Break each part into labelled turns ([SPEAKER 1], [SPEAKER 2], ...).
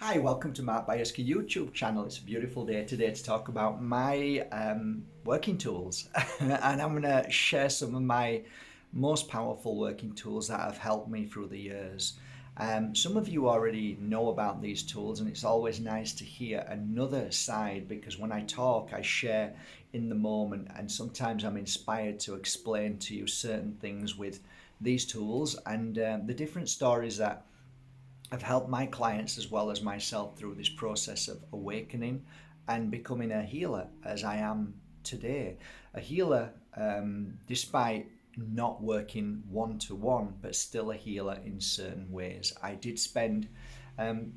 [SPEAKER 1] Hi, welcome to Mark Bayersky YouTube channel. It's a beautiful day today to talk about my working tools. And I'm going to share some of my most powerful working tools that have helped me through the years. Some of you already know about these tools, and it's always nice to hear another side because when I talk, I share in the moment, and sometimes I'm inspired to explain to you certain things with these tools and the different stories that I've helped my clients as well as myself through this process of awakening and becoming a healer as I am today. A healer, despite not working one to one, but still a healer in certain ways. I did spend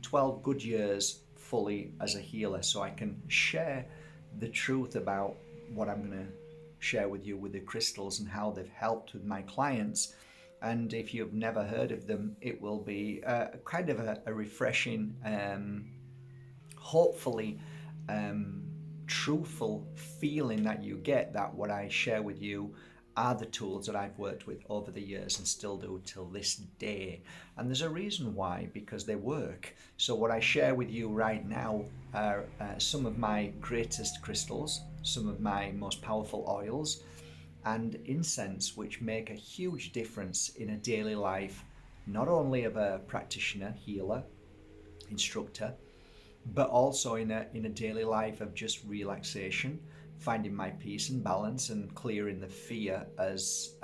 [SPEAKER 1] 12 good years fully as a healer, so I can share the truth about what I'm going to share with you with the crystals and how they've helped with my clients. And if you've never heard of them, it will be kind of a refreshing, hopefully truthful feeling that you get that what I share with you are the tools that I've worked with over the years and still do till this day. And there's a reason why, because they work. So what I share with you right now are some of my greatest crystals, some of my most powerful oils, and incense, which make a huge difference in a daily life, not only of a practitioner, healer, instructor, but also in a daily life of just relaxation, finding my peace and balance, and clearing the fear as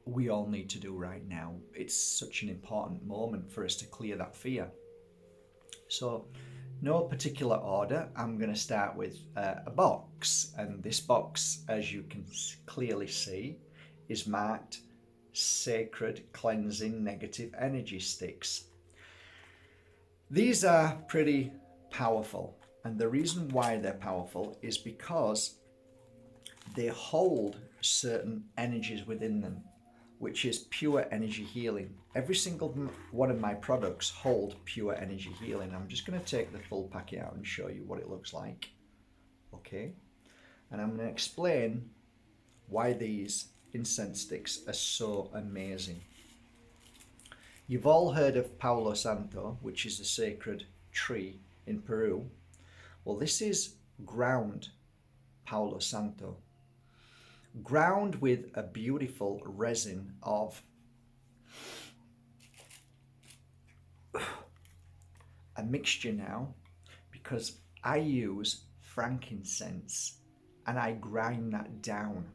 [SPEAKER 1] we all need to do right now. It's such an important moment for us to clear that fear. So, no particular order. I'm going to start with a box, and this box, as you can clearly see, is marked Sacred Cleansing Negative Energy Sticks. These are pretty powerful, and the reason why they're powerful is because they hold certain energies within them, which is pure energy healing. Every single one of my products hold pure energy healing. I'm just going to take the full packet out and show you what it looks like. Okay, and I'm going to explain why these incense sticks are so amazing. You've all heard of Palo Santo, which is a sacred tree in Peru. Well, this is ground Palo Santo, ground with a beautiful resin of a mixture now, because I use frankincense and I grind that down.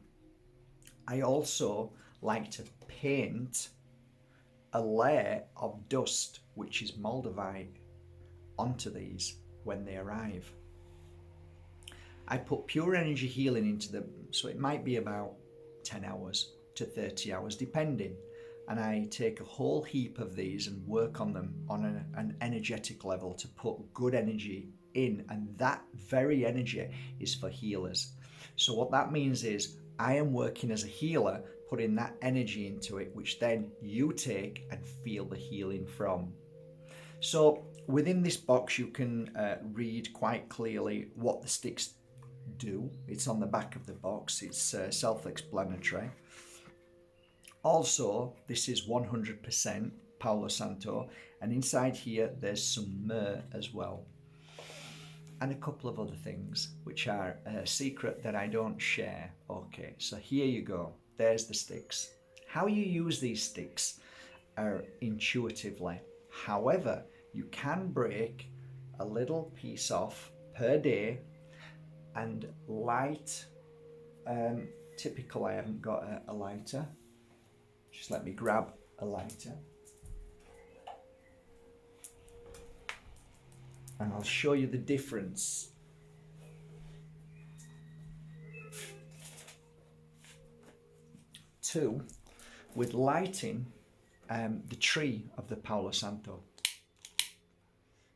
[SPEAKER 1] I also like to paint a layer of dust, which is Moldavite, onto these when they arrive. I put pure energy healing into them, so it might be about 10 hours to 30 hours depending, and I take a whole heap of these and work on them on an energetic level to put good energy in, and that very energy is for healers. So what that means is I am working as a healer, putting that energy into it, which then you take and feel the healing from. So within this box you can read quite clearly what the sticks do. It's on the back of the box. It's self-explanatory. Also, this is 100% Palo Santo, and inside here there's some myrrh as well, and a couple of other things which are a secret that I don't share. Okay, so here you go. There's the sticks. How you use these sticks are intuitively. However, you can break a little piece off per day and light. Typical, I haven't got a lighter. Just let me grab a lighter. And I'll show you the difference. Two, with lighting the tree of the Palo Santo.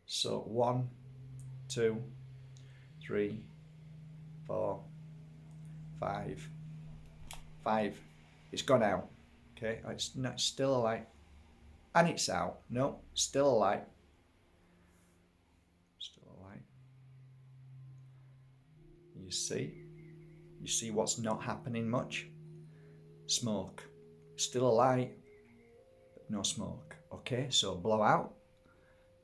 [SPEAKER 1] So 1, 2, 3, 4, 5. 5. It's gone out. Okay, it's not still a light. And it's out. No, still a light. Still a light. You see what's not happening much? Smoke. Still a light, but no smoke. Okay, so blow out.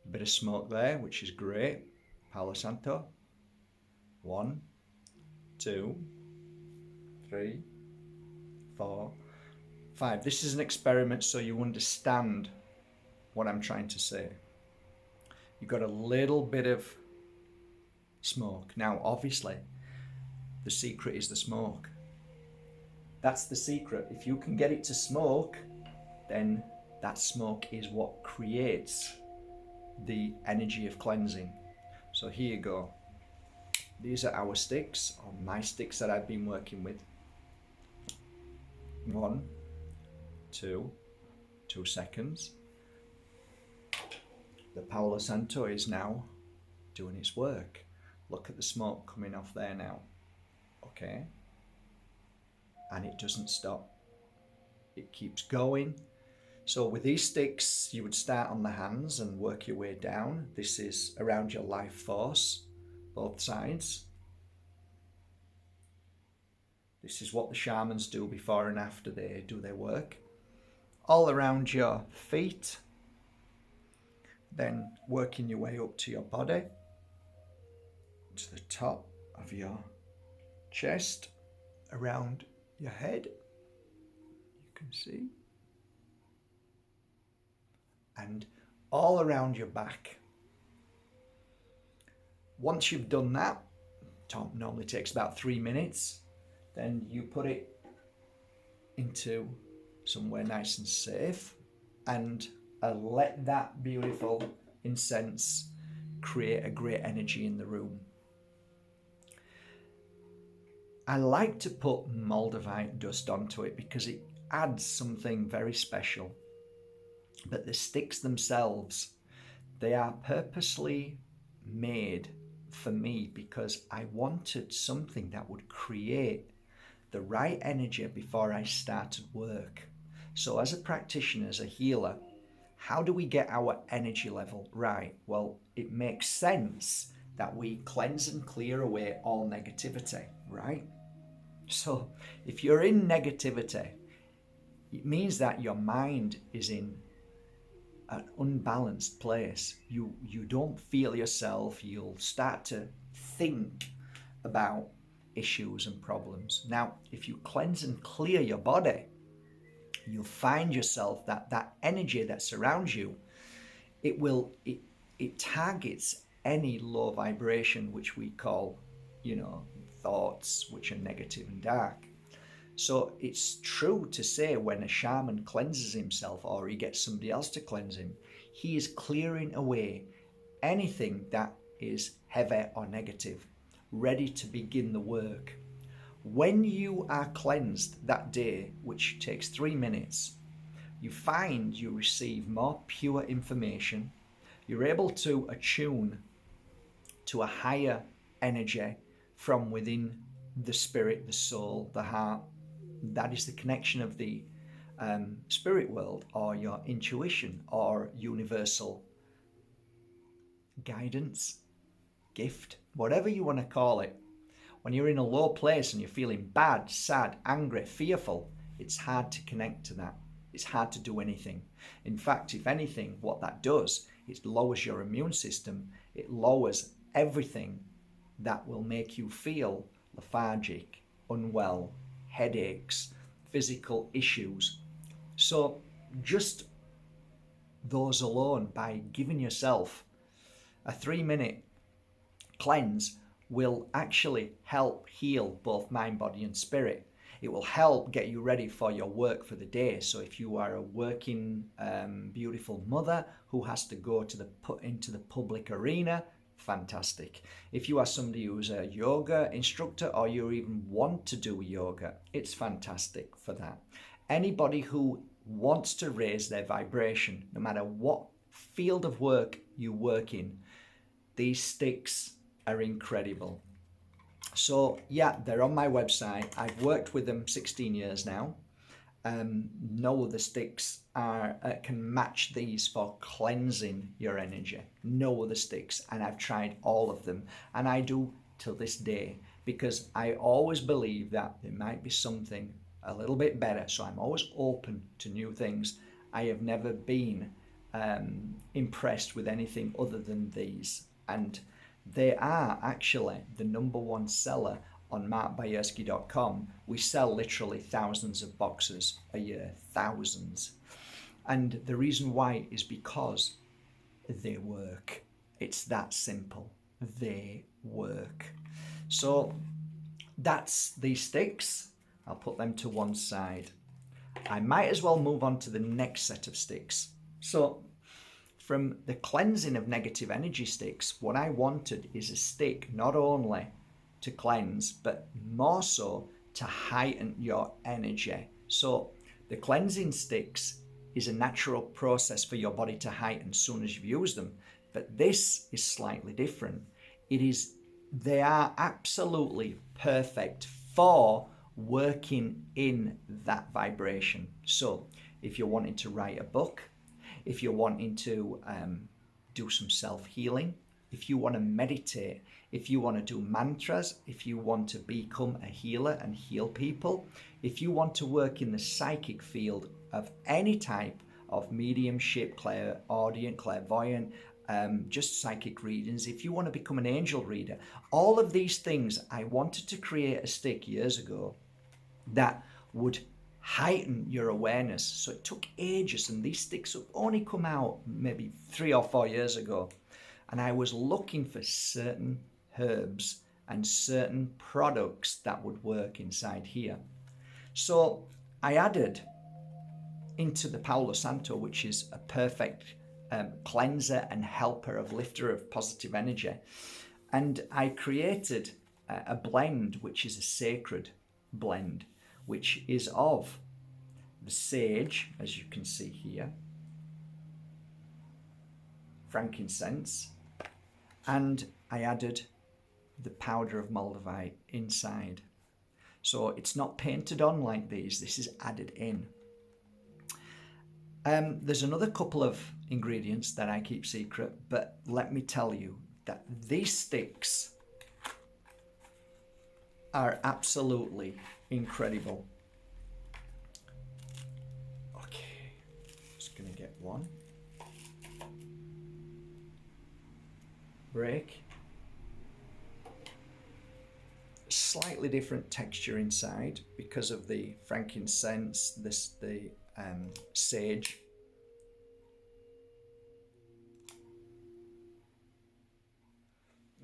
[SPEAKER 1] A bit of smoke there, which is great. Palo Santo. 1, 2, 3, 4, 5. This is an experiment so you understand what I'm trying to say. You've got a little bit of smoke. Now, obviously, the secret is the smoke. That's the secret. If you can get it to smoke, then that smoke is what creates the energy of cleansing. So here you go. These are our sticks, or my sticks that I've been working with. 1, 2 seconds. The Palo Santo is now doing its work. Look at the smoke coming off there now. Okay? And it doesn't stop. It keeps going. So with these sticks, you would start on the hands and work your way down. This is around your life force, both sides. This is what the shamans do before and after they do their work. All around your feet. Then working your way up to your body, to the top of your chest, around your head, you can see, and all around your back. Once you've done that, it normally takes about 3 minutes, then you put it into somewhere nice and safe and let that beautiful incense create a great energy in the room. I like to put Moldavite dust onto it because it adds something very special. But the sticks themselves, they are purposely made for me because I wanted something that would create the right energy before I started work. So as a practitioner, as a healer, how do we get our energy level right? Well, it makes sense that we cleanse and clear away all negativity, right? So if you're in negativity, it means that your mind is in an unbalanced place. You don't feel yourself. You'll start to think about issues and problems. Now, if you cleanse and clear your body, you'll find yourself that energy that surrounds you, it targets any low vibration, which we call, thoughts which are negative and dark. So it's true to say when a shaman cleanses himself or he gets somebody else to cleanse him, he is clearing away anything that is heavy or negative, ready to begin the work. When you are cleansed that day, which takes 3 minutes, you find you receive more pure information. You're able to attune to a higher energy from within the spirit, the soul, the heart. That is the connection of the spirit world, or your intuition, or universal guidance, gift, whatever you want to call it. When you're in a low place and you're feeling bad, sad, angry, fearful, it's hard to connect to that. It's hard to do anything. In fact, if anything, what that does, it lowers your immune system. It lowers everything that will make you feel lethargic, unwell, headaches, physical issues. So just those alone, by giving yourself a 3-minute cleanse, will actually help heal both mind, body and spirit. It will help get you ready for your work for the day. So if you are a working, beautiful mother who has to go into the public arena, fantastic. If you are somebody who's a yoga instructor, or you even want to do yoga, it's fantastic for that. Anybody who wants to raise their vibration, no matter what field of work you work in, these sticks are incredible. So yeah, they're on my website. I've worked with them 16 years now. No other sticks can match these for cleansing your energy. No other sticks, and I've tried all of them, and I do till this day, because I always believe that there might be something a little bit better. So I'm always open to new things. I have never been impressed with anything other than these. And they are actually the #1 seller on markbayerski.com. We sell literally thousands of boxes a year, thousands. And the reason why is because they work. It's that simple. They work. So that's these sticks. I'll put them to one side. I might as well move on to the next set of sticks. So from the cleansing of negative energy sticks, what I wanted is a stick not only to cleanse, but more so to heighten your energy. So the cleansing sticks is a natural process for your body to heighten as soon as you've used them. But this is slightly different. They are absolutely perfect for working in that vibration. So if you're wanting to write a book, if you're wanting to do some self-healing, if you want to meditate, if you want to do mantras, if you want to become a healer and heal people, if you want to work in the psychic field of any type of mediumship, clairaudient, clairvoyant, just psychic readings, if you want to become an angel reader, all of these things, I wanted to create a stick years ago that would heighten your awareness. So it took ages, and these sticks have only come out maybe 3 or 4 years ago. And I was looking for certain herbs and certain products that would work inside here. So I added into the Palo Santo, which is a perfect cleanser and helper of lifter of positive energy. And I created a blend, which is a sacred blend, which is of the sage, as you can see here, frankincense, and I added the powder of Moldavite inside. So it's not painted on like these, this is added in. There's another couple of ingredients that I keep secret, but let me tell you that these sticks are absolutely incredible. Okay, just gonna get one. Break. Slightly different texture inside because of the frankincense, the sage.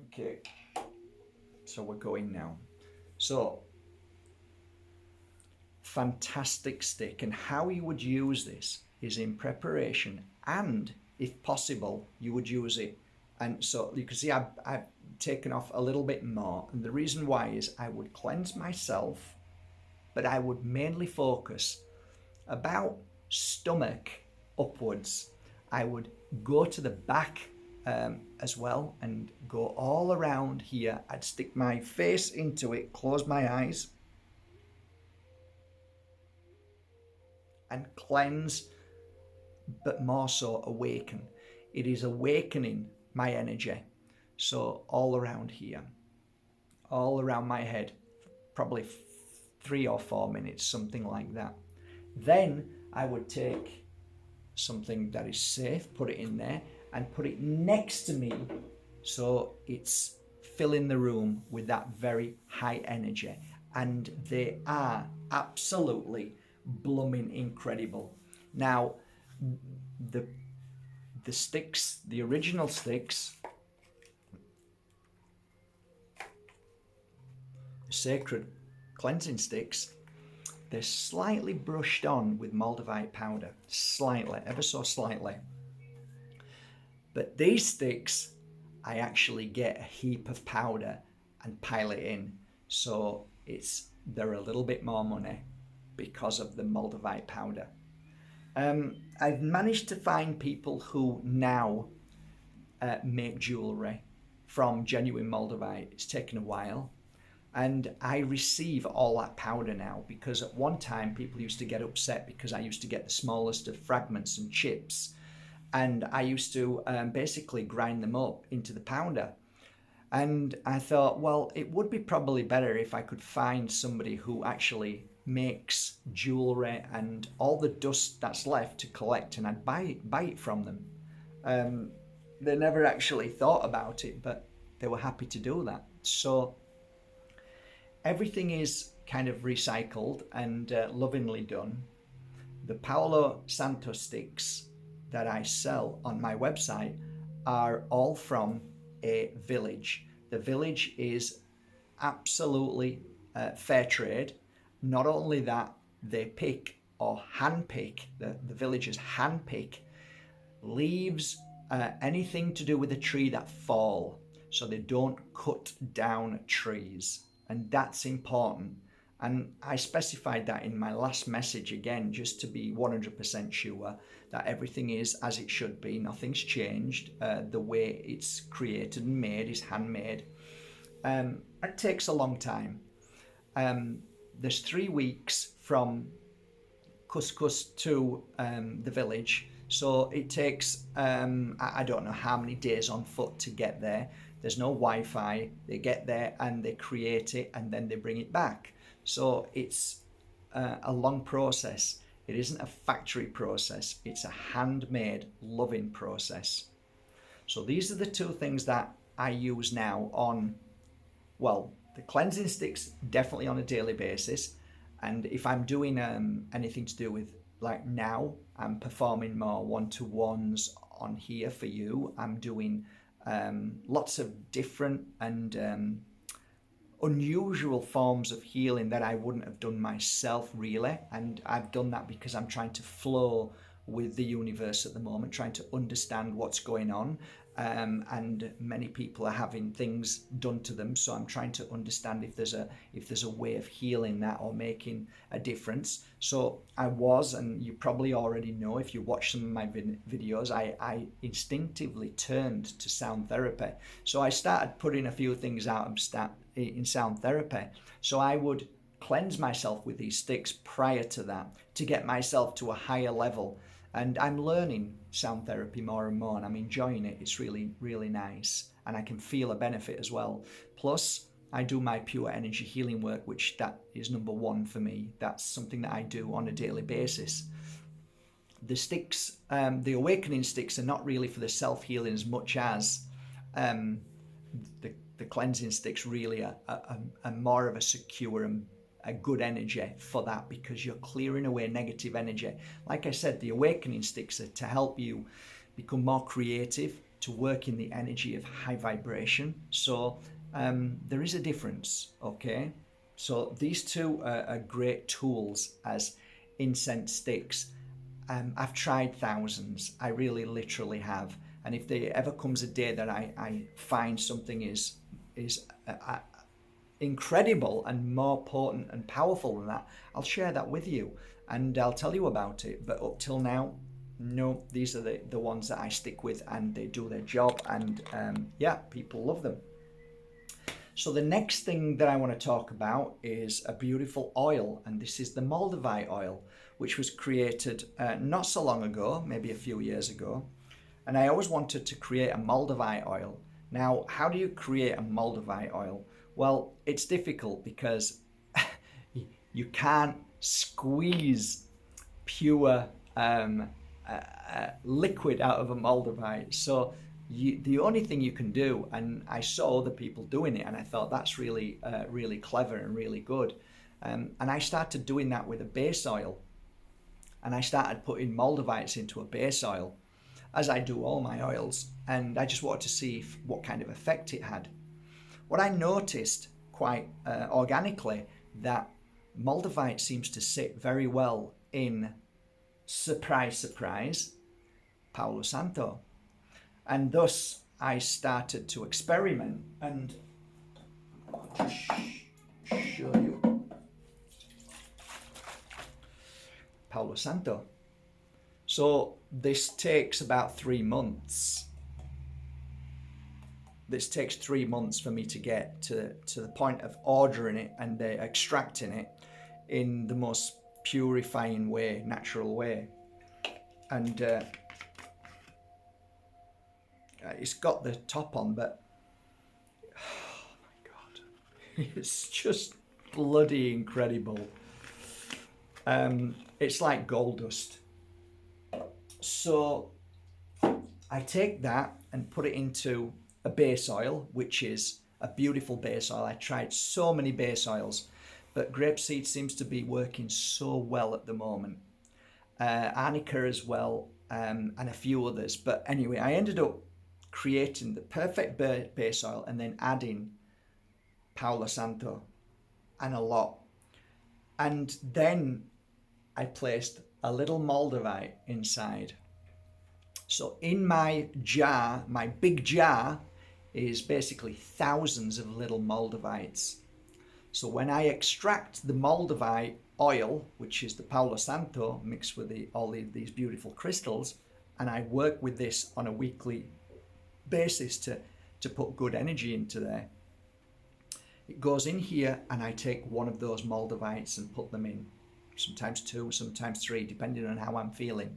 [SPEAKER 1] Okay, so we're going now. So, fantastic stick, and how you would use this is in preparation, and if possible, you would use it. And so you can see I've taken off a little bit more, and the reason why is I would cleanse myself, but I would mainly focus about stomach upwards. I would go to the back as well and go all around here. I'd stick my face into it, close my eyes, and cleanse, but more so awaken. It is awakening my energy. So all around here, all around my head, probably 3 or 4 minutes, something like that. Then I would take something that is safe, put it in there, and put it next to me, so it's filling the room with that very high energy. And they are absolutely blooming incredible. Now, the sticks, the original sticks, sacred cleansing sticks, they're slightly brushed on with Moldavite powder, slightly, ever so slightly. But these sticks, I actually get a heap of powder and pile it in, so they're a little bit more money because of the Moldavite powder. I've managed to find people who now make jewellery from genuine Moldavite. It's taken a while. And I receive all that powder now, because at one time people used to get upset because I used to get the smallest of fragments and chips, and I used to basically grind them up into the powder. And I thought, well, it would be probably better if I could find somebody who actually makes jewelry and all the dust that's left to collect, and I'd buy it from them. They never actually thought about it, but they were happy to do that. So everything is kind of recycled and lovingly done. The Palo Santo sticks that I sell on my website are all from a village. The village is absolutely fair trade. Not only that, they pick or handpick, the villagers handpick leaves, anything to do with a tree that fall. So they don't cut down trees. And that's important. And I specified that in my last message again, just to be 100% sure that everything is as it should be. Nothing's changed. The way it's created and made is handmade. It takes a long time. There's 3 weeks from Couscous to the village. So it takes, I don't know how many days on foot to get there. There's no Wi-Fi. They get there and they create it and then they bring it back. So it's a long process. It isn't a factory process. It's a handmade, loving process. So these are the 2 things that I use now on, well, the cleansing sticks definitely on a daily basis. And if I'm doing anything to do with, like now, I'm performing more one-to-ones on here for you. I'm doing lots of different and unusual forms of healing that I wouldn't have done myself really, and I've done that because I'm trying to flow with the universe at the moment, trying to understand what's going on, and many people are having things done to them, so I'm trying to understand if there's a way of healing that or making a difference. So I was, and you probably already know if you watch some of my videos, I instinctively turned to sound therapy. So I started putting a few things out in sound therapy. So I would cleanse myself with these sticks prior to that to get myself to a higher level. And I'm learning sound therapy more and more, and I'm enjoying it. It's really, really nice. And I can feel a benefit as well. Plus, I do my pure energy healing work, which that is number 1 for me. That's something that I do on a daily basis. The sticks, the awakening sticks, are not really for the self-healing as much as the cleansing sticks really are more of a secure and a good energy for that, because you're clearing away negative energy. Like I said, the awakening sticks are to help you become more creative, to work in the energy of high vibration. So there is a difference, okay? So these 2 are great tools as incense sticks. I've tried thousands. I really literally have. And if there ever comes a day that I find something is incredible and more potent and powerful than that, I'll share that with you and I'll tell you about it. But up till now, no, these are the ones that I stick with, and they do their job, and yeah, people love them. So the next thing that I want to talk about is a beautiful oil, and this is the Moldavite oil, which was created not so long ago, maybe a few years ago. And I always wanted to create a Moldavite oil. Now, how do you create a Moldavite oil? Well, it's difficult because you can't squeeze pure liquid out of a Moldavite. So the only thing you can do, and I saw other people doing it, and I thought that's really, really clever and really good. And I started doing that with a base oil. And I started putting Moldavites into a base oil, as I do all my oils. And I just wanted to see what kind of effect it had. What I noticed quite organically, that Moldavite seems to sit very well in, surprise, surprise, Palo Santo. And thus I started to experiment, and I'll just show you Palo Santo. So this takes about 3 months. This takes 3 months for me to get to the point of ordering it and extracting it in the most purifying way, natural way. And it's got the top on, but oh my God, it's just bloody incredible. It's like gold dust. So I take that and put it into a base oil, which is a beautiful base oil. I tried so many base oils, but grapeseed seems to be working so well at the moment. Arnica as well, and a few others. But anyway, I ended up creating the perfect base oil and then adding Palo Santo and a lot. And then I placed a little Moldavite inside. So in my jar, my big jar, is basically thousands of little Moldavites. So when I extract the Moldavite oil, which is the Palo Santo mixed with these beautiful crystals, and I work with this on a weekly basis to put good energy into there, it goes in here and I take one of those Moldavites and put them in. Sometimes two, sometimes three, depending on how I'm feeling.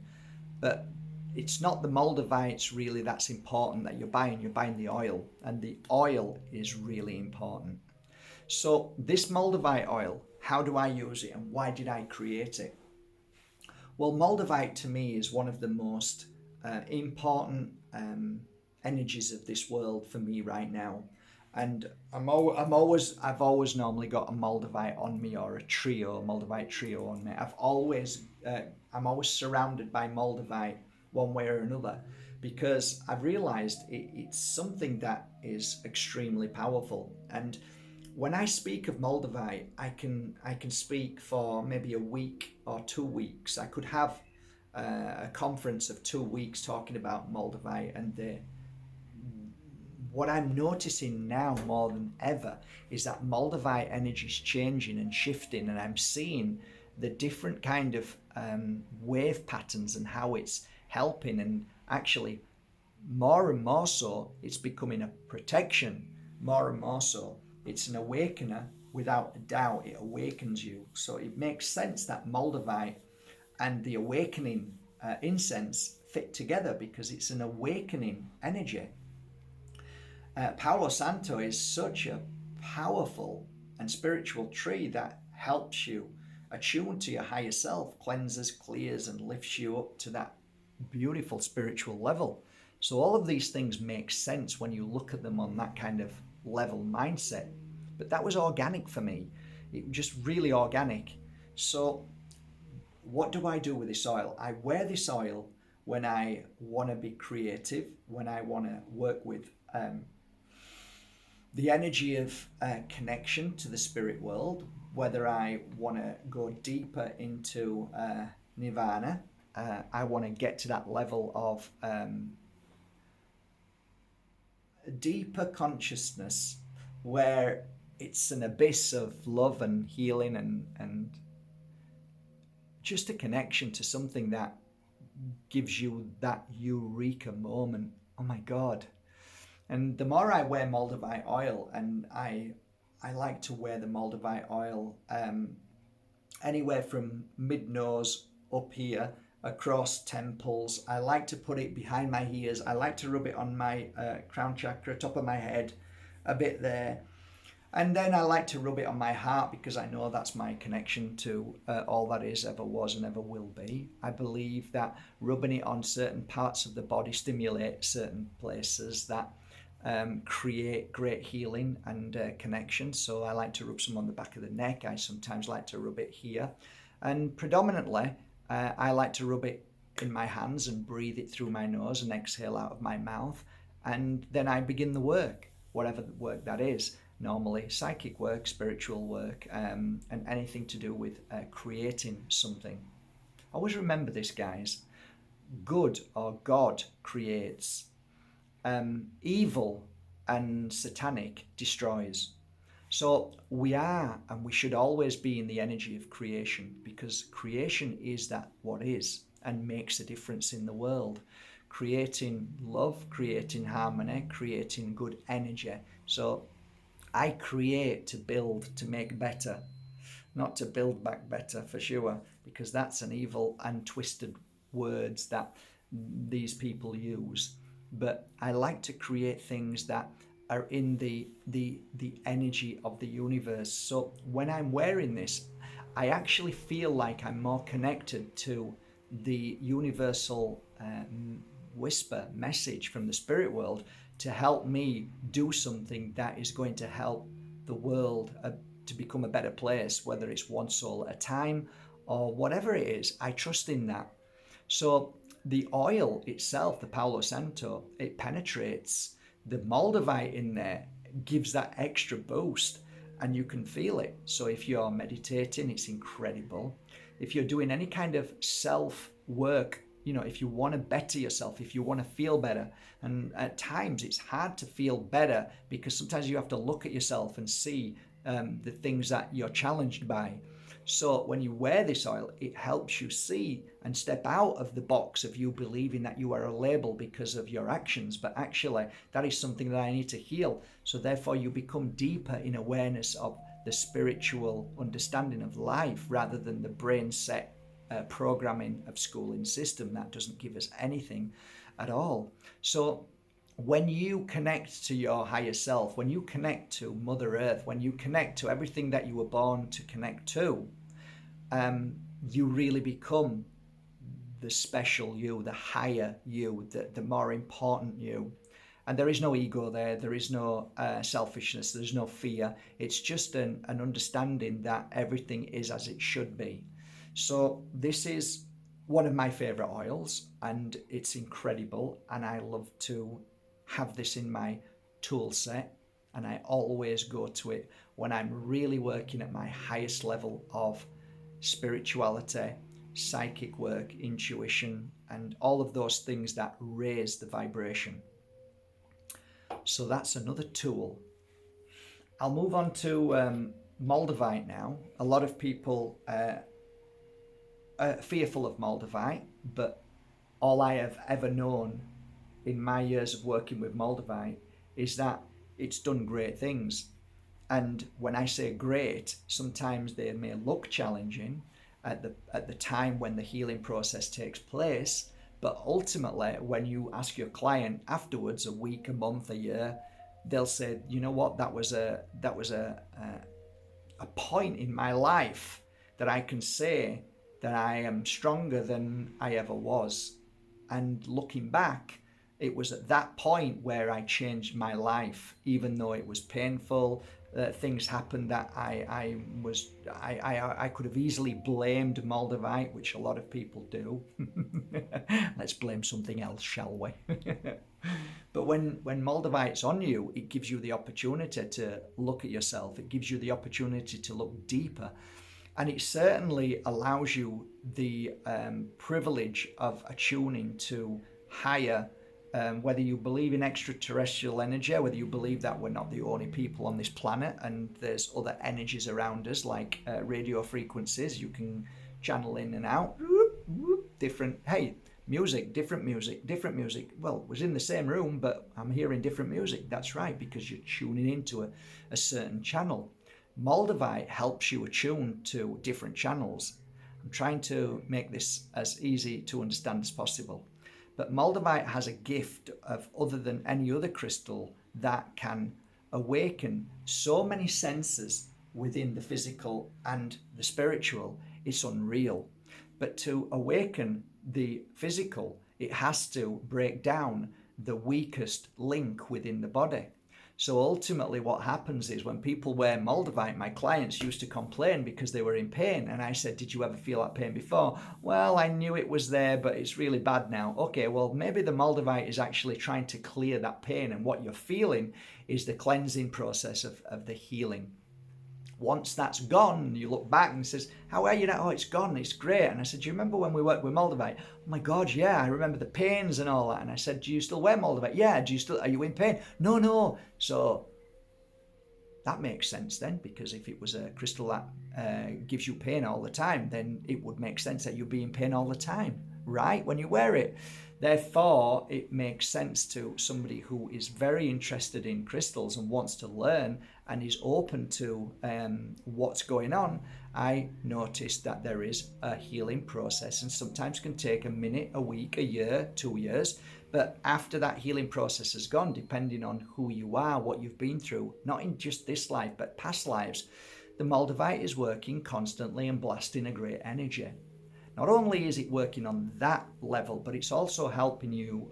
[SPEAKER 1] But it's not the Moldavites really that's important that you're buying the oil, and the oil is really important. So this Moldavite oil, how do I use it and why did I create it? Well, Moldavite to me is one of the most important energies of this world for me right now. And I've always normally got a Moldavite on me, or a Moldavite trio on me. I'm always surrounded by Moldavite one way or another, because I've realized it's something that is extremely powerful. And when I speak of Moldavite, I can speak for maybe a week or 2 weeks. I could have a conference of 2 weeks talking about Moldavite, and what I'm noticing now more than ever is that Moldavite energy is changing and shifting, and I'm seeing the different kind of wave patterns and how it's helping, and actually more and more so it's becoming a protection. More and more so it's an awakener. Without a doubt, it awakens you. So it makes sense that Moldavite and the awakening incense fit together, because it's an awakening energy. Palo Santo is such a powerful and spiritual tree that helps you attune to your higher self, cleanses, clears, and lifts you up to that beautiful spiritual level. So all of these things make sense when you look at them on that kind of level mindset. But that was organic for me. It was just really organic. So what do I do with this oil? I wear this oil when I want to be creative, when I want to work with the energy of connection to the spirit world, whether I want to go deeper into nirvana, I want to get to that level of deeper consciousness where it's an abyss of love and healing and just a connection to something that gives you that eureka moment. Oh my God. And the more I wear Moldavite oil, and I like to wear the Moldavite oil anywhere from mid-nose up here, across temples. I like to put it behind my ears. I like to rub it on my crown chakra, top of my head, a bit there. And then I like to rub it on my heart, because I know that's my connection to all that is, ever was, and ever will be. I believe that rubbing it on certain parts of the body stimulates certain places that create great healing and connection. So I like to rub some on the back of the neck. I sometimes like to rub it here. And predominantly, I like to rub it in my hands and breathe it through my nose and exhale out of my mouth. And then I begin the work, whatever the work that is. Normally psychic work, spiritual work, and anything to do with creating something. Always remember this, guys. Good, or God, creates. Evil and satanic destroys. So we are, and we should always be in the energy of creation, because creation is that what is and makes a difference in the world. Creating love, creating harmony, creating good energy. So I create to build, to make better, not to build back better, for sure, because that's an evil and twisted words that these people use. But I like to create things that are in the energy of the universe. So when I'm wearing this, I actually feel like I'm more connected to the universal whisper message from the spirit world to help me do something that is going to help the world to become a better place, whether it's one soul at a time or whatever it is. I trust in that. So the oil itself, the Palo Santo, it penetrates. The Moldavite in there gives that extra boost, and you can feel it. So if you're meditating, it's incredible. If you're doing any kind of self work, if you want to better yourself, if you want to feel better, and at times it's hard to feel better because sometimes you have to look at yourself and see the things that you're challenged by. So when you wear this oil, it helps you see and step out of the box of you believing that you are a label because of your actions. But actually, that is something that I need to heal. So therefore, you become deeper in awareness of the spiritual understanding of life rather than the brain set programming of schooling system that doesn't give us anything at all. So when you connect to your higher self, when you connect to Mother Earth, when you connect to everything that you were born to connect to, you really become the special you, the higher you, the more important you. And there is no ego there, there is no selfishness, there's no fear. It's just an understanding that everything is as it should be. So this is one of my favorite oils, and it's incredible, and I love to have this in my tool set, and I always go to it when I'm really working at my highest level of spirituality, psychic work, intuition, and all of those things that raise the vibration. So that's another tool. I'll move on to Moldavite now. A lot of people are fearful of Moldavite, but all I have ever known in my years of working with Moldavite is that it's done great things. And when I say great, sometimes they may look challenging at the time when the healing process takes place, but ultimately when you ask your client afterwards, a week, a month, a year, they'll say, you know what, that was a point in my life that I can say that I am stronger than I ever was. And looking back, it was at that point where I changed my life, even though it was painful. Things happened that I could have easily blamed Moldavite, which a lot of people do. Let's blame something else, shall we? But when Moldavite's on you, it gives you the opportunity to look at yourself. It gives you the opportunity to look deeper. And it certainly allows you the privilege of attuning to higher, whether you believe in extraterrestrial energy, whether you believe that we're not the only people on this planet and there's other energies around us like radio frequencies you can channel in and out, different, music, different music, different music. Well, it was in the same room, but I'm hearing different music. That's right, because you're tuning into a certain channel. Moldavite helps you attune to different channels. I'm trying to make this as easy to understand as possible. But Moldavite has a gift of, other than any other crystal, that can awaken so many senses within the physical and the spiritual. It's unreal. But to awaken the physical, it has to break down the weakest link within the body. So ultimately what happens is when people wear Moldavite, my clients used to complain because they were in pain. And I said, did you ever feel that pain before? Well, I knew it was there, but it's really bad now. Okay, well, maybe the Moldavite is actually trying to clear that pain. And what you're feeling is the cleansing process of the healing. Once that's gone, you look back and says, how are you now? Oh, it's gone, it's great. And I said, do you remember when we worked with Moldavite? Oh my God, yeah, I remember the pains and all that. And I said, do you still wear Moldavite? Yeah, are you in pain? No. So that makes sense then, because if it was a crystal that gives you pain all the time, then it would make sense that you'd be in pain all the time, right? When you wear it. Therefore, it makes sense to somebody who is very interested in crystals and wants to learn and is open to what's going on. I noticed that there is a healing process and sometimes can take a minute, a week, a year, 2 years. But after that healing process has gone, depending on who you are, what you've been through, not in just this life, but past lives, the Moldavite is working constantly and blasting a great energy. Not only is it working on that level, but it's also helping you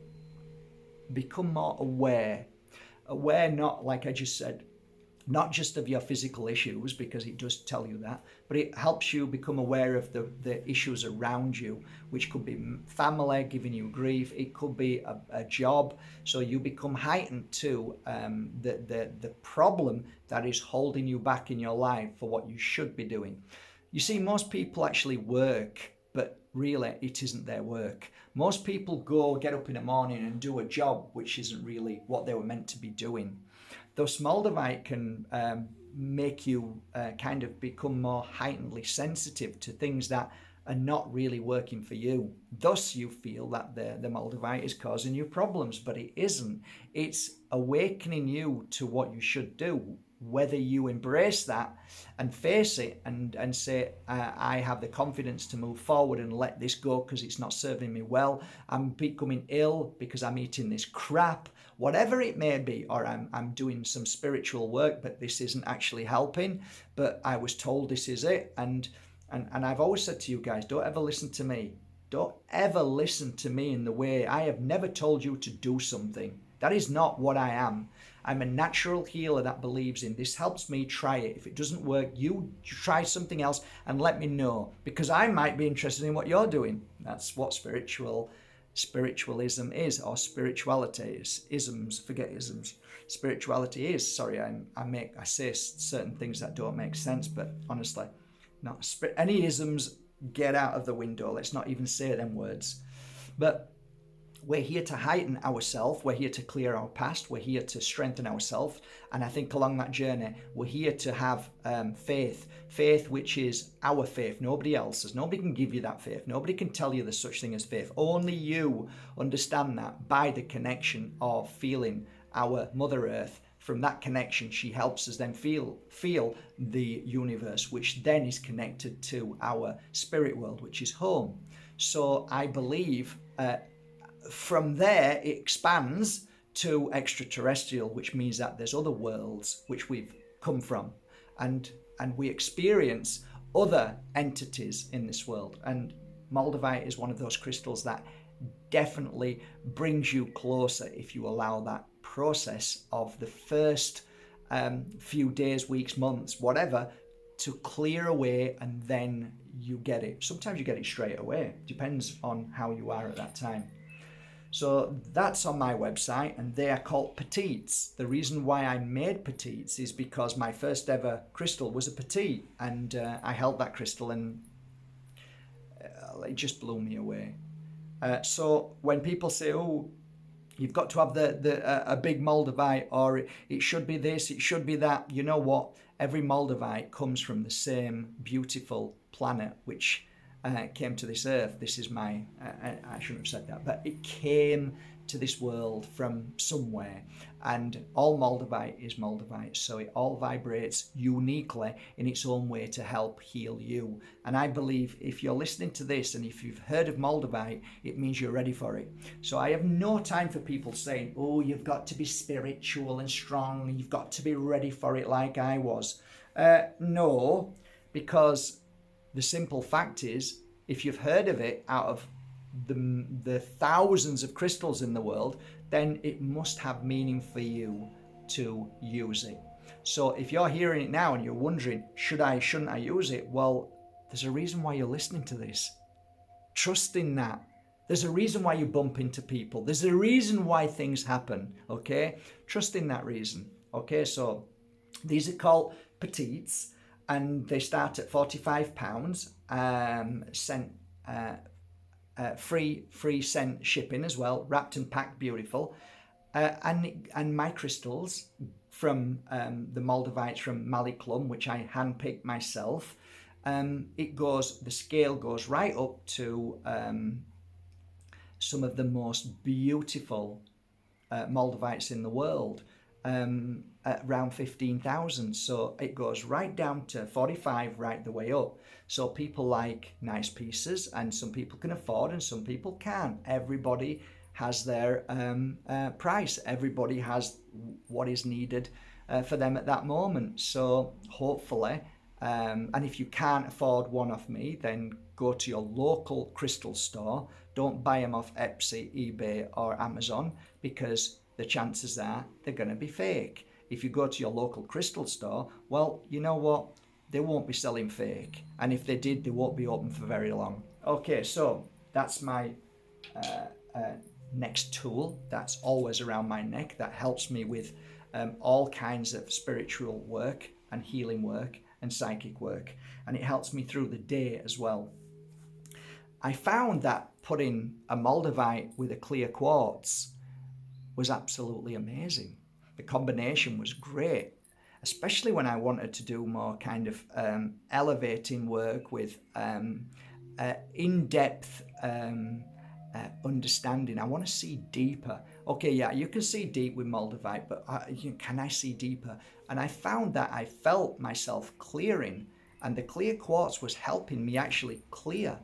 [SPEAKER 1] become more aware. Aware, not like I just said, not just of your physical issues, because it does tell you that, but it helps you become aware of the issues around you, which could be family giving you grief, it could be a job, so you become heightened to the problem that is holding you back in your life for what you should be doing. You see, most people actually work, but really it isn't their work. Most people get up in the morning and do a job which isn't really what they were meant to be doing. Thus, Moldavite can make you kind of become more heightenedly sensitive to things that are not really working for you. Thus, you feel that the Moldavite is causing you problems, but it isn't. It's awakening you to what you should do. Whether you embrace that and face it and say, I have the confidence to move forward and let this go because it's not serving me well. I'm becoming ill because I'm eating this crap. Whatever it may be, or I'm doing some spiritual work, but this isn't actually helping. But I was told this is it. And I've always said to you guys, don't ever listen to me. Don't ever listen to me in the way I have never told you to do something. That is not what I am. I'm a natural healer that believes in this helps me, try it. If it doesn't work, you try something else and let me know, because I might be interested in what you're doing. That's what spiritualism is, or spirituality is. Isms, forget isms. Spirituality is. Sorry, I say certain things that don't make sense, but honestly, not any isms. Get out of the window. Let's not even say them words. But we're here to heighten ourselves. We're here to clear our past. We're here to strengthen ourselves. And I think along that journey, we're here to have faith. Faith, which is our faith, nobody else's. Nobody can give you that faith. Nobody can tell you there's such thing as faith. Only you understand that by the connection of feeling our Mother Earth. From that connection, she helps us then feel the universe, which then is connected to our spirit world, which is home. So I believe from there it expands to extraterrestrial, which means that there's other worlds which we've come from, and we experience other entities in this world. And Moldavite is one of those crystals that definitely brings you closer if you allow that process of the first few days, weeks, months, whatever, to clear away, and then you get it. Sometimes you get it straight away. Depends on how you are at that time. So that's on my website, and they are called petites. The reason why I made petites is because my first ever crystal was a petite, and I held that crystal and it just blew me away. So when people say, oh, you've got to have a big Moldavite, or it should be this, it should be that, you know what? Every Moldavite comes from the same beautiful planet, which came to this earth. This is I shouldn't have said that, but it came to this world from somewhere, and all Moldavite is Moldavite, so it all vibrates uniquely in its own way to help heal you. And I believe if you're listening to this and if you've heard of Moldavite, it means you're ready for it. So I have no time for people saying, oh, you've got to be spiritual and strong, you've got to be ready for it like I was. No, because the simple fact is, if you've heard of it out of the thousands of crystals in the world, then it must have meaning for you to use it. So if you're hearing it now and you're wondering, shouldn't I use it? Well, there's a reason why you're listening to this. Trust in that. There's a reason why you bump into people. There's a reason why things happen, okay? Trust in that reason, okay? So these are called petites, and they start at £45, sent free sent shipping as well, wrapped and packed beautiful, and my crystals from the Moldavites from Maliklum, which I handpicked myself. The scale goes right up to some of the most beautiful Moldavites in the world, at around 15,000. So it goes right down to 45, right the way up. So people like nice pieces, and some people can afford and some people can't. Everybody has their price. Everybody has what is needed for them at that moment. So hopefully And if you can't afford one off me, then go to your local crystal store. Don't buy them off Etsy, eBay, or Amazon, because the chances are they're going to be fake. If you go to your local crystal store, well, you know what? They won't be selling fake. And if they did, they won't be open for very long. Okay, so that's my next tool that's always around my neck that helps me with all kinds of spiritual work and healing work and psychic work, and it helps me through the day as well. I found that putting a Moldavite with a clear quartz was absolutely amazing. The combination was great, especially when I wanted to do more kind of elevating work with in-depth understanding. I want to see deeper. Okay, yeah, you can see deep with Moldavite, but can I see deeper? And I found that I felt myself clearing, and the clear quartz was helping me actually clear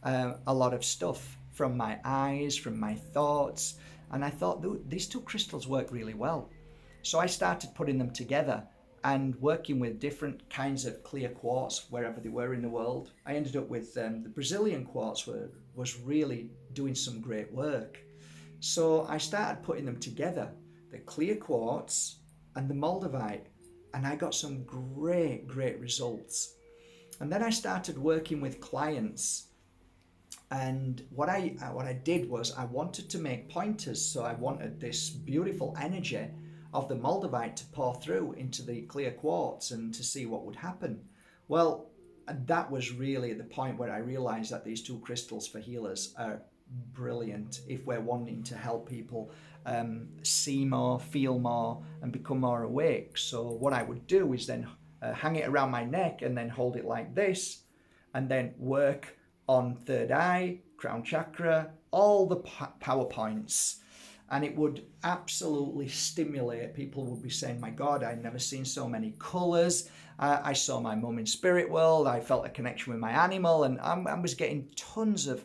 [SPEAKER 1] a lot of stuff from my eyes, from my thoughts. And I thought, these two crystals work really well. So I started putting them together and working with different kinds of clear quartz wherever they were in the world. I ended up with the Brazilian quartz was really doing some great work. So I started putting them together, the clear quartz and the Moldavite, and I got some great results. And then I started working with clients, and what I did was I wanted to make pointers. So I wanted this beautiful energy of the Moldavite to pour through into the clear quartz and to see what would happen. Well, that was really the point where I realized that these two crystals for healers are brilliant if we're wanting to help people see more, feel more, and become more awake. So what I would do is then hang it around my neck and then hold it like this, and then work on third eye, crown chakra, all the power points. And it would absolutely stimulate. People would be saying, my God, I've never seen so many colors. I saw my mum in spirit world. I felt a connection with my animal, and I was getting tons of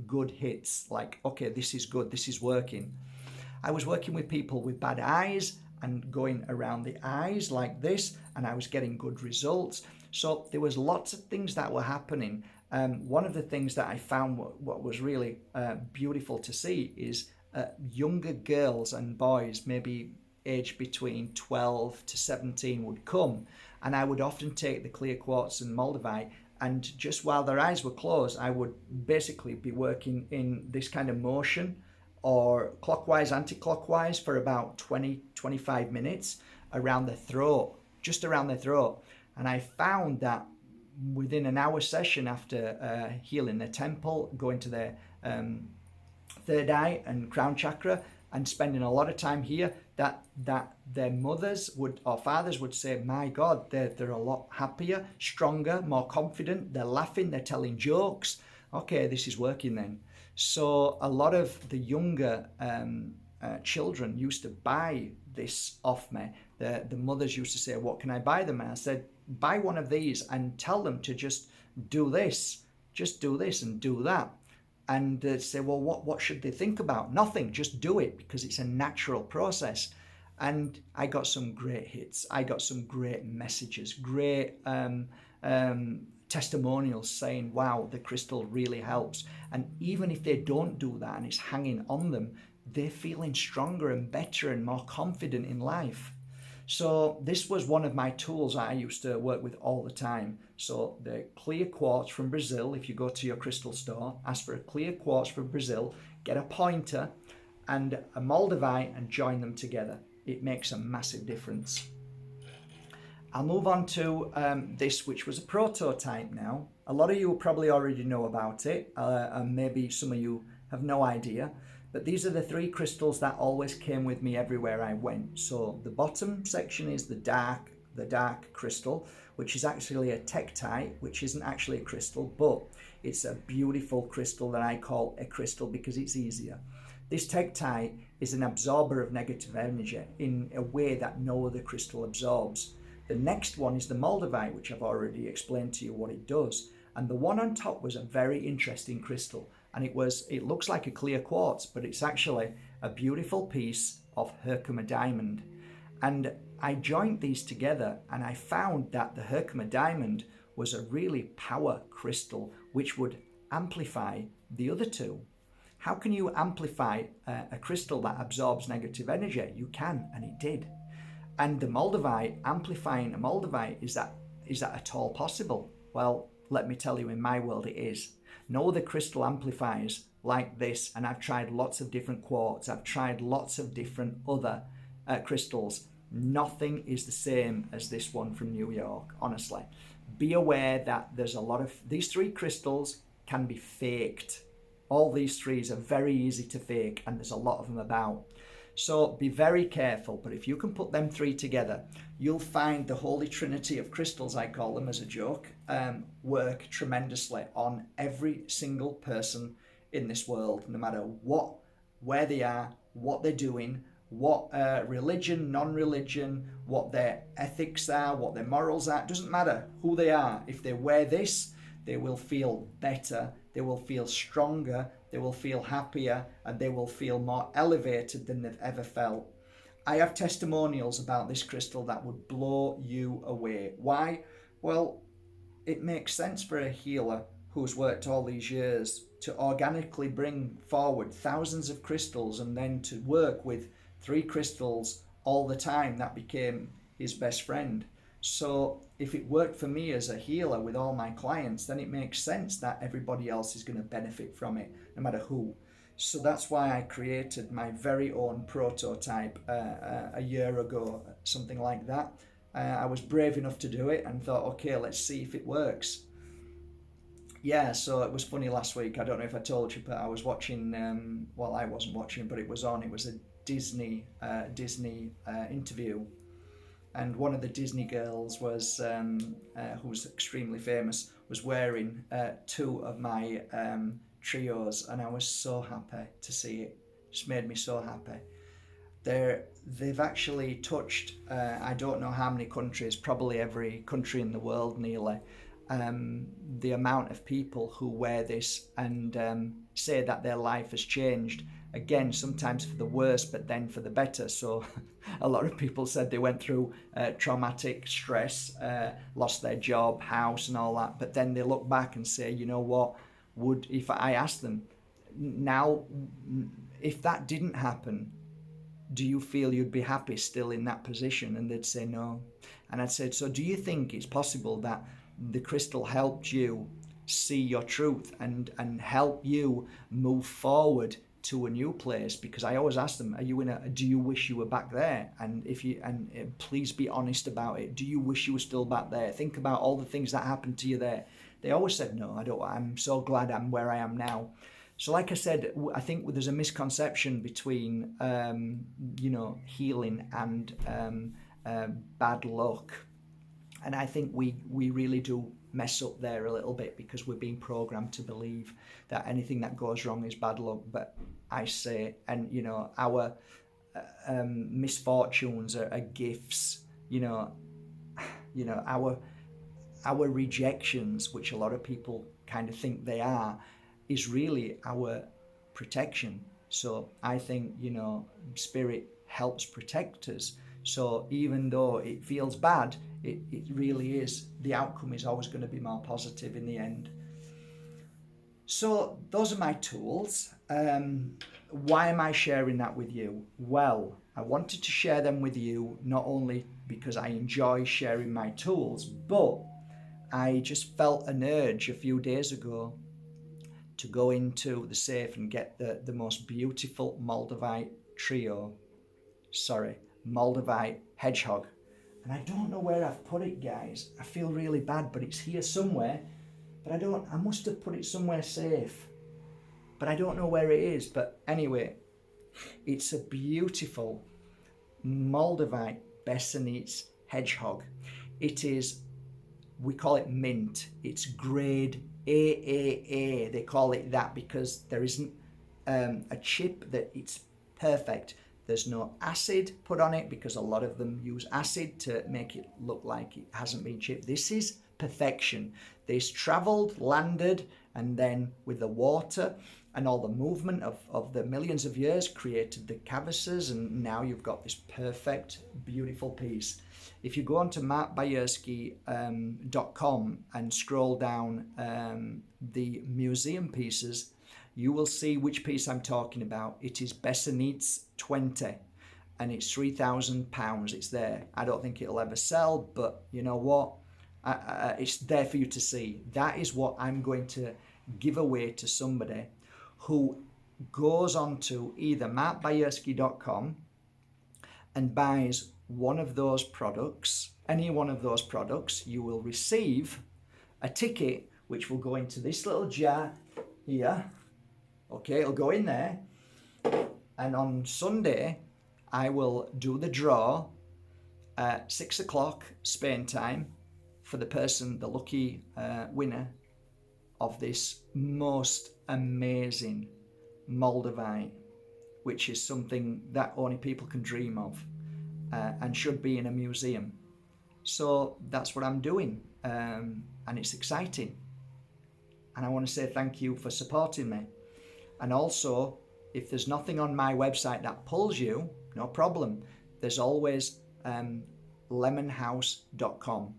[SPEAKER 1] good hits. Like, okay, this is good. This is working. I was working with people with bad eyes and going around the eyes like this, and I was getting good results. So there was lots of things that were happening. One of the things that I found what was really beautiful to see is younger girls and boys, maybe aged between 12 to 17, would come, and I would often take the clear quartz and Moldavite, and just while their eyes were closed, I would basically be working in this kind of motion, or clockwise, anti-clockwise, for about 20-25 minutes around the throat, just around the throat. And I found that within an hour session after healing their temple, going to their third eye and crown chakra, and spending a lot of time here, that their mothers would, or fathers would say, my God, they're a lot happier, stronger, more confident, they're laughing, they're telling jokes. Okay, this is working then. So a lot of the younger children used to buy this off me. The mothers used to say, what can I buy them? And I said, buy one of these and tell them to just do this and do that. And they say, well, what should they think about? Nothing, just do it, because it's a natural process. And I got some great hits. I got some great messages, great testimonials saying, wow, the crystal really helps. And even if they don't do that and it's hanging on them, they're feeling stronger and better and more confident in life. So this was one of my tools I used to work with all the time. So the clear quartz from Brazil, if you go to your crystal store, ask for a clear quartz from Brazil, get a pointer and a Moldavite and join them together. It makes a massive difference. I'll move on to this, which was a prototype now. A lot of you will probably already know about it, and maybe some of you have no idea. But these are the three crystals that always came with me everywhere I went. So the bottom section is the dark crystal, which is actually a tektite, which isn't actually a crystal, but it's a beautiful crystal that I call a crystal because it's easier. This tektite is an absorber of negative energy in a way that no other crystal absorbs. The next one is the Moldavite, which I've already explained to you what it does. And the one on top was a very interesting crystal. And it looks like a clear quartz, but it's actually a beautiful piece of Herkimer diamond. And I joined these together and I found that the Herkimer diamond was a really power crystal which would amplify the other two. How can you amplify a crystal that absorbs negative energy? You can, and it did. And the Moldavite, amplifying a Moldavite, is that at all possible? Well, let me tell you, in my world it is. No other crystal amplifies like this, and I've tried lots of different quartz, I've tried lots of different other crystals. Nothing is the same as this one from New York, honestly. Be aware that there's a lot of, these three crystals can be faked. All these threes are very easy to fake, and there's a lot of them about. So be very careful, but if you can put them three together, you'll find the holy trinity of crystals, I call them as a joke, work tremendously on every single person in this world, no matter where they are, what they're doing, what religion, non-religion, what their ethics are, what their morals are. It doesn't matter who they are. If they wear this, they will feel better, they will feel stronger, they will feel happier, and they will feel more elevated than they've ever felt. I have testimonials about this crystal that would blow you away. Why? Well, it makes sense for a healer who's worked all these years to organically bring forward thousands of crystals and then to work with three crystals all the time. That became his best friend. So if it worked for me as a healer with all my clients, then it makes sense that everybody else is going to benefit from it, no matter who. So that's why I created my very own prototype a year ago, something like that. I was brave enough to do it and thought, okay, let's see if it works. Yeah, so it was funny last week. I don't know if I told you, but I was watching, well, I wasn't watching, but it was on. It was a Disney interview. And one of the Disney girls was, who's extremely famous, was wearing two of my trios, and I was so happy to see it. Just made me so happy. They've actually touched, I don't know how many countries, probably every country in the world nearly, the amount of people who wear this and say that their life has changed. Again, sometimes for the worse, but then for the better. So a lot of people said they went through traumatic stress, lost their job, house and all that. But then they look back and say, you know what, if I asked them, now, if that didn't happen, do you feel you'd be happy still in that position? And they'd say no. And I'd say, so do you think it's possible that the crystal helped you see your truth and help you move forward to a new place? Because I always ask them, do you wish you were back there? And please be honest about it. Do you wish you were still back there? Think about all the things that happened to you there. They always said, no, I don't. I'm so glad I'm where I am now. So like I said, I think there's a misconception between, healing and bad luck. And I think we really do mess up there a little bit because we're being programmed to believe that anything that goes wrong is bad luck. But I say, and our misfortunes are gifts. Our rejections, which a lot of people kind of think they are, is really our protection. So I think spirit helps protect us. So even though it feels bad, it really is, the outcome is always going to be more positive in the end. So those are my tools. Why am I sharing that with you? Well, I wanted to share them with you not only because I enjoy sharing my tools, but I just felt an urge a few days ago to go into the safe and get the most beautiful Moldavite Hedgehog. And I don't know where I've put it, guys. I feel really bad, but it's here somewhere. But I must have put it somewhere safe. But I don't know where it is. But anyway, it's a beautiful Moldavite Besesdnice Hedgehog. It is, we call it mint. It's grade AAA. They call it that because there isn't a chip that it's perfect. There's no acid put on it because a lot of them use acid to make it look like it hasn't been chipped. This is perfection. This traveled, landed, and then with the water, and all the movement of the millions of years created the canvases, and now you've got this perfect, beautiful piece. If you go onto markbyerski.com and scroll down the museum pieces, you will see which piece I'm talking about. It is Besednice 20, and it's £3,000. It's there. I don't think it'll ever sell, but you know what? It's there for you to see. That is what I'm going to give away to somebody who goes onto either markbyerski.com and buys one of those products, any one of those products. You will receive a ticket which will go into this little jar here. Okay, it'll go in there. And on Sunday, I will do the draw at 6 o'clock Spain time for the person, the lucky winner of this most amazing Moldavite, which is something that only people can dream of and should be in a museum. So that's what I'm doing, and it's exciting. And I want to say thank you for supporting me. And also, if there's nothing on my website that pulls you, no problem. There's always lemonhouse.com.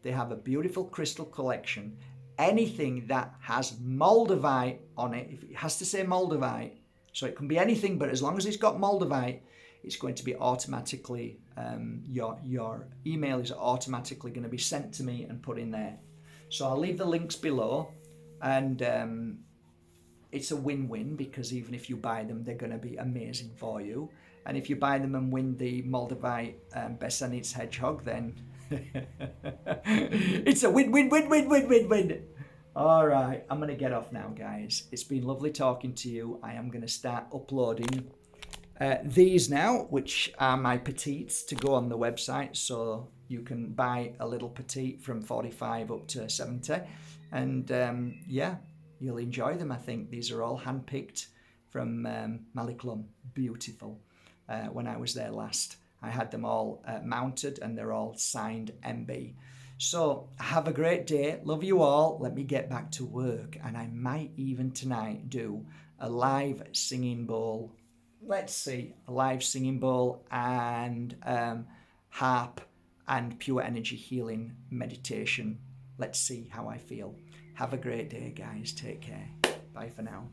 [SPEAKER 1] They have a beautiful crystal collection. Anything that has Moldavite on it, if it has to say Moldavite, so it can be anything, but as long as it's got Moldavite, it's going to be automatically, your email is automatically going to be sent to me and put in there. So I'll leave the links below, and it's a win-win, because even if you buy them, they're going to be amazing for you. And if you buy them and win the Moldavite Besesdnice Hedgehog, then it's a win-win-win-win-win-win-win. All right, I'm going to get off now, guys. It's been lovely talking to you. I am going to start uploading these now, which are my petites, to go on the website. So you can buy a little petite from 45 up to 70. And yeah, you'll enjoy them, I think. These are all hand-picked from Maliklum. Beautiful. When I was there last, I had them all mounted, and they're all signed MB. So have a great day. Love you all. Let me get back to work, and I might even tonight do a live singing bowl. Let's see, a live singing bowl and harp and pure energy healing meditation. Let's see how I feel. Have a great day, guys. Take care. Bye for now.